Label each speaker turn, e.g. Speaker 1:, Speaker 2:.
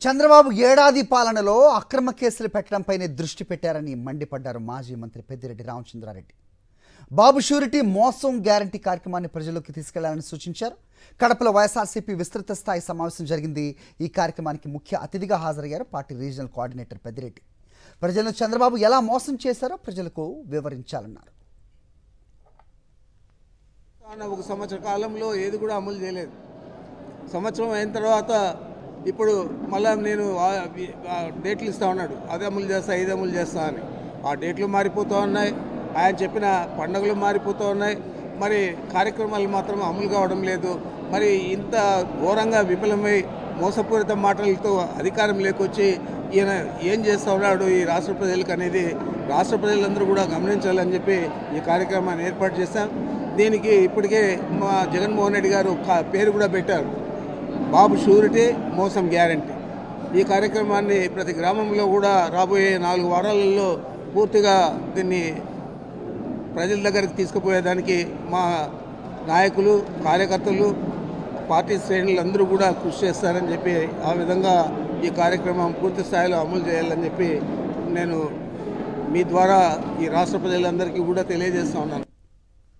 Speaker 1: చంద్రబాబు ఏడాది పాలనలో అక్రమ కేసులు పెట్టడంపైనే దృష్టి పెట్టారని మండిపడ్డారు మాజీ మంత్రి పెద్దిరెడ్డి రామచంద్రారెడ్డి. బాబు షూరిటీ మోసం గ్యారంటీ కార్యక్రమాన్ని ప్రజల్లోకి తీసుకెళ్లాలని సూచించారు. కడపలో వైఎస్ఆర్సీపీ విస్తృత స్థాయి సమావేశం జరిగింది. ఈ కార్యక్రమానికి ముఖ్య అతిథిగా హాజరయ్యారు పార్టీ రీజనల్ కోఆర్డినేటర్ పెద్దిరెడ్డి. ప్రజలను చంద్రబాబు ఎలా మోసం చేశారో ప్రజలకు వివరించాలన్నారు.
Speaker 2: ఒక సంవత్సర కాలంలో ఏది కూడా అమలు చేయలేదు. సంవత్సరం అయిన తర్వాత ఇప్పుడు మళ్ళీ నేను డేట్లు ఇస్తా ఉన్నాడు, అది అమలు చేస్తా ఇది అమలు చేస్తా అని. ఆ డేట్లు మారిపోతూ ఉన్నాయి, ఆయన చెప్పిన పండుగలు మారిపోతూ ఉన్నాయి, మరి కార్యక్రమాలు మాత్రం అమలు కావడం లేదు. మరి ఇంత ఘోరంగా విఫలమై మోసపూరిత మాటలతో అధికారం లేకొచ్చి ఈయన ఏం చేస్తూ ఉన్నాడు ఈ రాష్ట్ర ప్రజలకు అనేది రాష్ట్ర ప్రజలందరూ కూడా గమనించాలని చెప్పి ఈ కార్యక్రమాన్ని ఏర్పాటు చేశాం. దీనికి ఇప్పటికే మా జగన్మోహన్ రెడ్డి గారు పేరు కూడా పెట్టారు, బాబు షూరిటీ మోసం గ్యారంటీ. ఈ కార్యక్రమాన్ని ప్రతి గ్రామంలో కూడా రాబోయే 4 వారాలలో పూర్తిగా దీన్ని ప్రజల దగ్గరికి తీసుకుపోయేదానికి మా నాయకులు, కార్యకర్తలు, పార్టీ శ్రేణులందరూ కూడా కృషి చేస్తారని చెప్పి ఆ విధంగా ఈ కార్యక్రమం పూర్తి స్థాయిలో అమలు చేయాలని చెప్పి నేను మీ ద్వారా ఈ రాష్ట్ర ప్రజలందరికీ కూడా తెలియజేస్తూ ఉన్నాను.